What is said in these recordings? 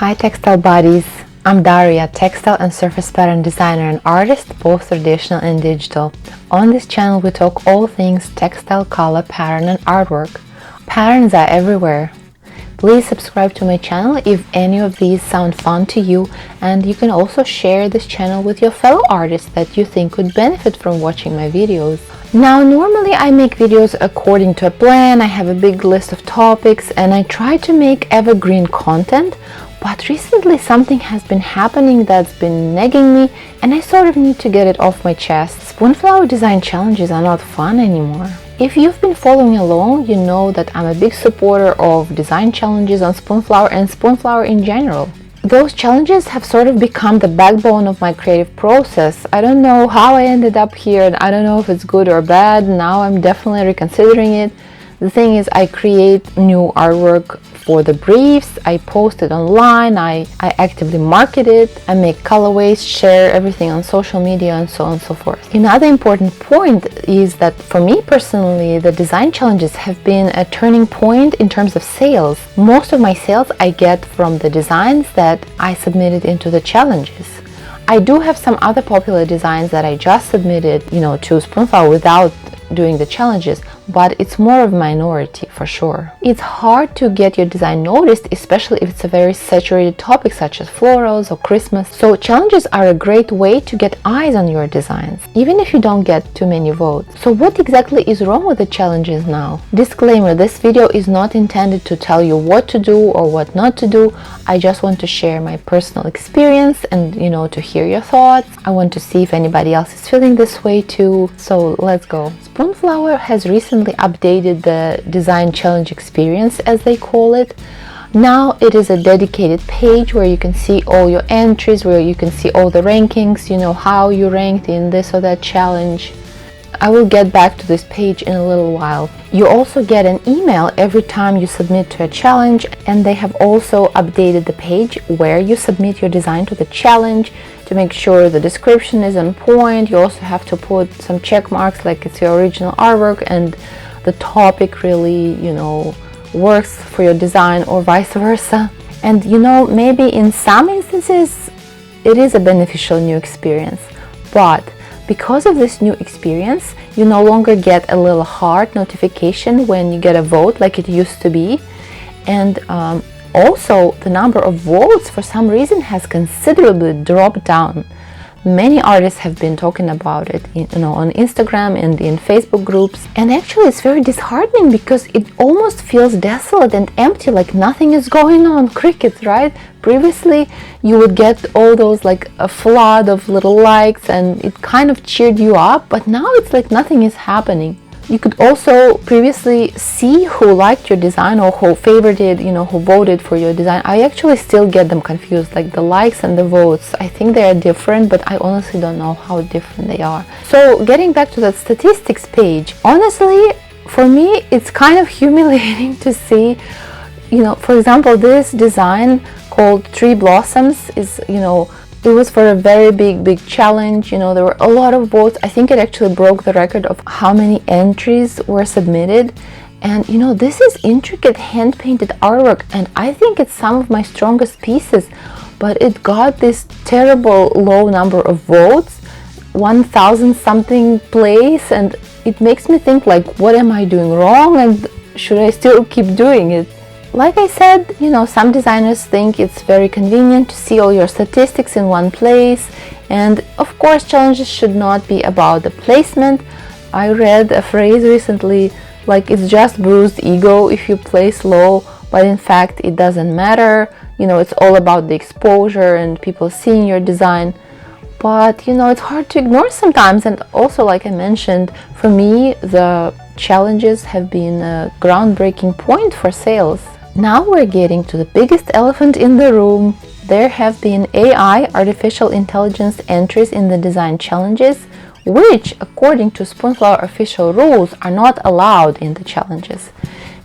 Hi textile buddies, I'm Daria, textile and surface pattern designer and artist, both traditional and digital. On this channel we talk all things textile, color, pattern and artwork. Patterns are everywhere. Please subscribe to my channel if any of these sound fun to you, and you can also share this channel with your fellow artists that you think could benefit from watching my videos. Now, normally I make videos according to a plan. I have a big list of topics and I try to make evergreen content, but recently something has been happening that's been nagging me and I sort of need to get it off my chest. Spoonflower design challenges are not fun anymore. If you've been following along, you know that I'm a big supporter of design challenges on Spoonflower and Spoonflower in general. Those challenges have sort of become the backbone of my creative process. I don't know how I ended up here and I don't know if it's good or bad. Now I'm definitely reconsidering it. The thing is, I create new artwork for the briefs, I post it online, I actively market it, I make colorways, share everything on social media and so on and so forth. Another important point is that for me personally, the design challenges have been a turning point in terms of sales. Most of my sales I get from the designs that I submitted into the challenges. I do have some other popular designs that I just submitted, to Spoonflower without doing the challenges, but it's more of a minority for sure. It's hard to get your design noticed, especially if it's a very saturated topic such as florals or Christmas. So challenges are a great way to get eyes on your designs, even if you don't get too many votes. So what exactly is wrong with the challenges now? Disclaimer, this video is not intended to tell you what to do or what not to do. I just want to share my personal experience and to hear your thoughts. I want to see if anybody else is feeling this way too. So let's go. Spoonflower has recently updated the design challenge experience, as they call it. Now it is a dedicated page where you can see all your entries, where you can see all the rankings, how you ranked in this or that challenge. I will get back to this page in a little while. You also get an email every time you submit to a challenge, and they have also updated the page where you submit your design to the challenge to make sure the description is on point. You also have to put some check marks like it's your original artwork and the topic really, works for your design or vice versa. And maybe in some instances it is a beneficial new experience, but because of this new experience, you no longer get a little heart notification when you get a vote like it used to be. And also, the number of votes for some reason has considerably dropped down. Many artists have been talking about it, on Instagram and in Facebook groups. And actually, it's very disheartening because it almost feels desolate and empty, like nothing is going on. Crickets, right? Previously, you would get all those like a flood of little likes and it kind of cheered you up, but now it's like nothing is happening. You could also previously see who liked your design or who favorited, who voted for your design. I actually still get them confused, like the likes and the votes. I think they are different, but I honestly don't know how different they are. So getting back to that statistics page, honestly, for me, it's kind of humiliating to see, for example, this design called Tree Blossoms is, it was for a very big challenge. There were a lot of votes. I think it actually broke the record of how many entries were submitted. And this is intricate hand-painted artwork, and I think it's some of my strongest pieces, but it got this terrible low number of votes, 1,000 something place, and it makes me think, like, what am I doing wrong and should I still keep doing it? Like I said, some designers think it's very convenient to see all your statistics in one place, and of course challenges should not be about the placement. I read a phrase recently, like it's just bruised ego if you place low, but in fact it doesn't matter. It's all about the exposure and people seeing your design. But it's hard to ignore sometimes, and also, like I mentioned, for me the challenges have been a groundbreaking point for sales. Now we're getting to the biggest elephant in the room. There have been AI, artificial intelligence entries in the design challenges, which, according to Spoonflower official rules, are not allowed in the challenges.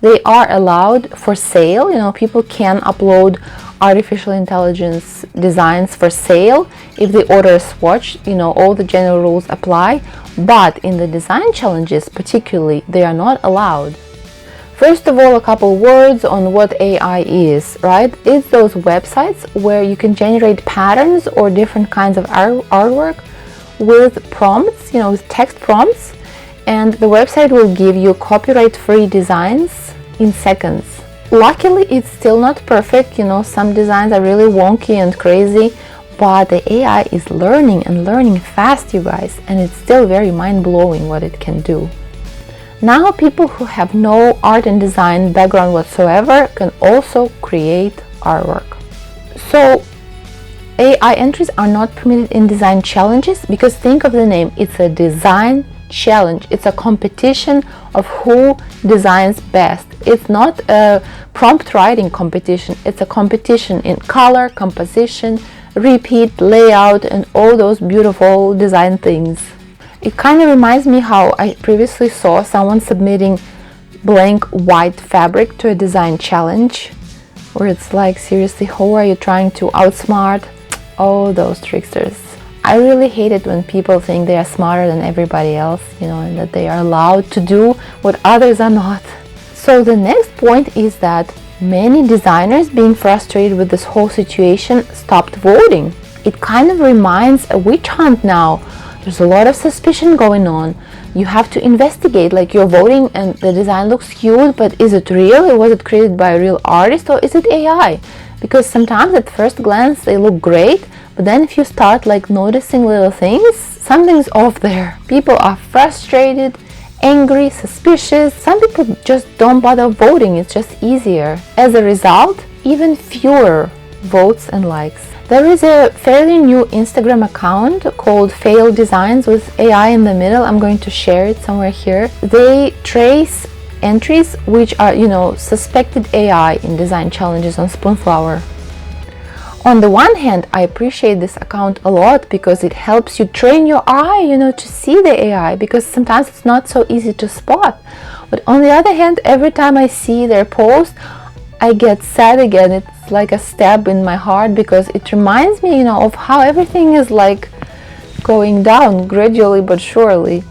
They are allowed for sale. People can upload artificial intelligence designs for sale if they order a swatch. All the general rules apply, but in the design challenges particularly, they are not allowed. First of all, a couple words on what AI is, right? It's those websites where you can generate patterns or different kinds of artwork with prompts, with text prompts, and the website will give you copyright-free designs in seconds. Luckily, it's still not perfect, some designs are really wonky and crazy, but the AI is learning and learning fast, you guys, and it's still very mind-blowing what it can do. Now people who have no art and design background whatsoever can also create artwork. So AI entries are not permitted in design challenges because think of the name, it's a design challenge. It's a competition of who designs best. It's not a prompt writing competition. It's a competition in color, composition, repeat, layout, and all those beautiful design things. It kind of reminds me how I previously saw someone submitting blank white fabric to a design challenge, where it's like, seriously, who are you trying to outsmart? Oh, those tricksters. I really hate it when people think they are smarter than everybody else, and that they are allowed to do what others are not. So the next point is that many designers, being frustrated with this whole situation, stopped voting. It kind of reminds a witch hunt now. There's a lot of suspicion going on. You have to investigate, like you're voting and the design looks cute, but is it real? Or was it created by a real artist, or is it AI? Because sometimes at first glance they look great, but then if you start noticing little things, something's off there. People are frustrated, angry, suspicious. Some people just don't bother voting, it's just easier. As a result, even fewer votes and likes. There is a fairly new Instagram account called Failed Designs with AI in the middle. I'm going to share it somewhere here. They trace entries which are, suspected AI in design challenges on Spoonflower. On the one hand, I appreciate this account a lot because it helps you train your eye, to see the AI, because sometimes it's not so easy to spot. But on the other hand, every time I see their post, I get sad again. It's like a stab in my heart because it reminds me, of how everything is going down gradually but surely.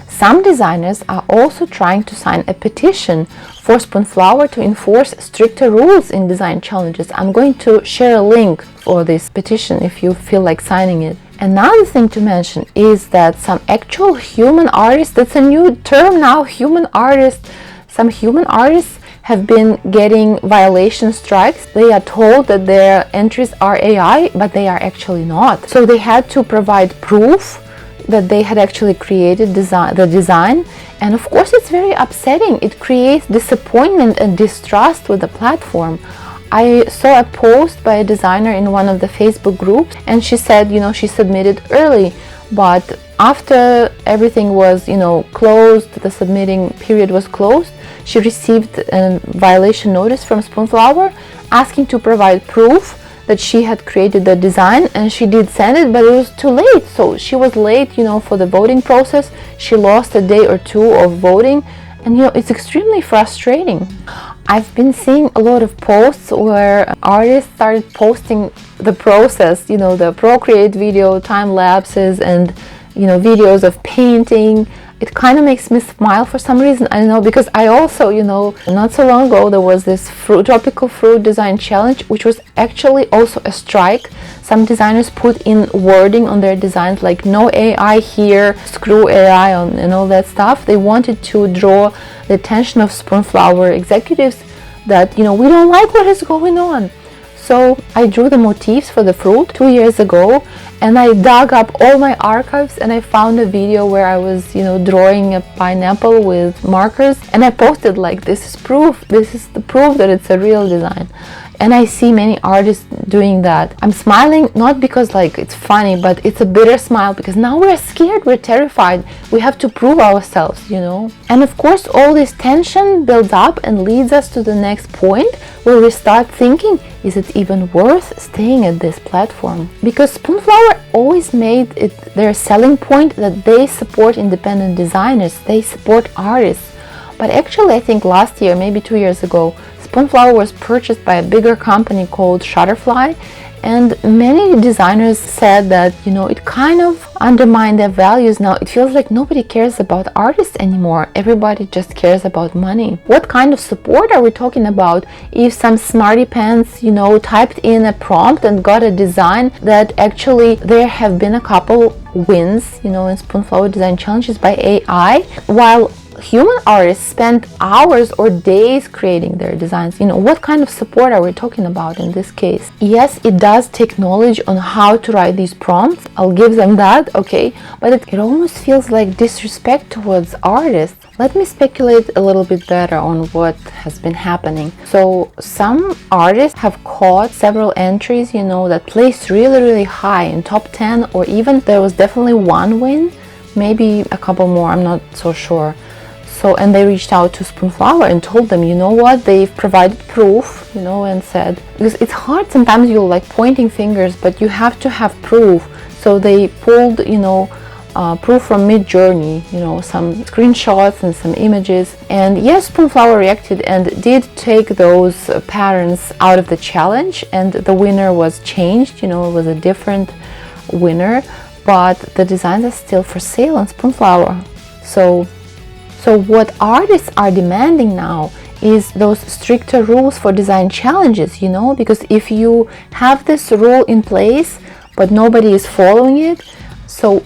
Some designers are also trying to sign a petition for Spoonflower to enforce stricter rules in design challenges. I'm going to share a link for this petition if you feel like signing it. Another thing to mention is that some actual human artists, that's a new term now, human artists, some human artists have been getting violation strikes. They are told that their entries are AI, but they are actually not. So they had to provide proof that they had actually created the design. And of course, it's very upsetting. It creates disappointment and distrust with the platform. I saw a post by a designer in one of the Facebook groups, and she said, she submitted early, but after everything was, closed, the submitting period was closed, she received a violation notice from Spoonflower asking to provide proof that she had created the design, and she did send it, but it was too late. So she was late, for the voting process. She lost a day or two of voting, and it's extremely frustrating. I've been seeing a lot of posts where artists started posting the process, the Procreate video, time lapses, and videos of painting. It kind of makes me smile for some reason. I don't know, because I also, not so long ago there was this tropical fruit design challenge, which was actually also a strike. Some designers put in wording on their designs like no AI here, screw AI on, and all that stuff. They wanted to draw the attention of Spoonflower executives that, we don't like what is going on. So I drew the motifs for the fruit 2 years ago, and I dug up all my archives and I found a video where I was, drawing a pineapple with markers, and I posted this is proof, this is the proof that it's a real design. And I see many artists doing that. I'm smiling not because it's funny, but it's a bitter smile because now we're scared, we're terrified, we have to prove ourselves, And of course all this tension builds up and leads us to the next point where we start thinking, is it even worth staying at this platform? Because Spoonflower always made it their selling point that they support independent designers, they support artists. But actually I think last year, maybe 2 years ago, Spoonflower was purchased by a bigger company called Shutterfly, and many designers said that, it kind of undermined their values. Now it feels like nobody cares about artists anymore. Everybody just cares about money. What kind of support are we talking about? If some smarty pants, typed in a prompt and got a design that actually there have been a couple wins, in Spoonflower design challenges by AI, while human artists spend hours or days creating their designs. What kind of support are we talking about in this case? Yes, it does take knowledge on how to write these prompts. I'll give them that, okay, but it almost feels like disrespect towards artists. Let me speculate a little bit better on what has been happening. So some artists have caught several entries, that placed really, really high in top 10, or even there was definitely one win, maybe a couple more, I'm not so sure. So, and they reached out to Spoonflower and told them, what, they've provided proof, and said, because it's hard sometimes, you're like pointing fingers, but you have to have proof. So they pulled, proof from Midjourney, some screenshots and some images. And yes, Spoonflower reacted and did take those patterns out of the challenge, and the winner was changed, it was a different winner, but the designs are still for sale on Spoonflower. So what artists are demanding now is those stricter rules for design challenges, because if you have this rule in place, but nobody is following it, so,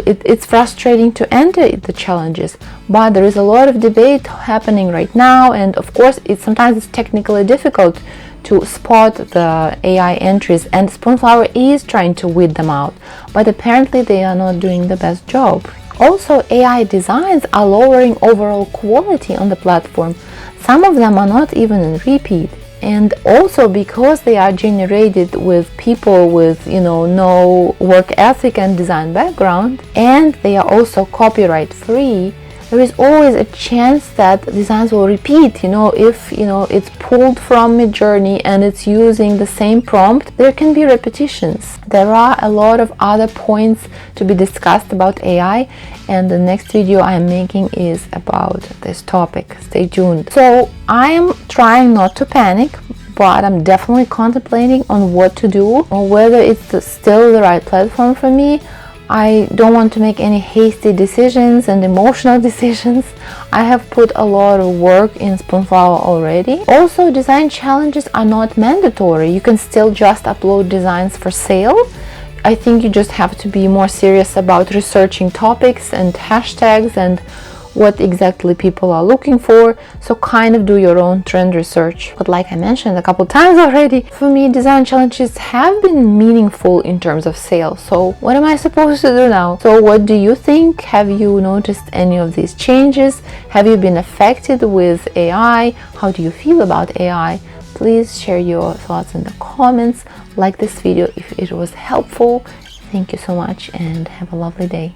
it's frustrating to enter the challenges. But there is a lot of debate happening right now, and of course, sometimes it's technically difficult to spot the AI entries, and Spoonflower is trying to weed them out, but apparently they are not doing the best job. Also, AI designs are lowering overall quality on the platform. Some of them are not even in repeat. And also because they are generated with people with, no work ethic and design background, and they are also copyright free, there is always a chance that designs will repeat. If it's pulled from Midjourney and it's using the same prompt, there can be repetitions. There are a lot of other points to be discussed about AI, and the next video I am making is about this topic. Stay tuned. So I am trying not to panic, but I'm definitely contemplating on what to do, or whether it's still the right platform for me. I don't want to make any hasty decisions and emotional decisions. I have put a lot of work in Spoonflower already. Also, design challenges are not mandatory. You can still just upload designs for sale. I think you just have to be more serious about researching topics and hashtags and what exactly people are looking for, so kind of do your own trend research. But like I mentioned a couple times already, for me design challenges have been meaningful in terms of sales. So what am I supposed to do now? So what do you think? Have you noticed any of these changes? Have you been affected with AI? How do you feel about AI? Please share your thoughts in the comments. Like this video if it was helpful. Thank you so much and have a lovely day.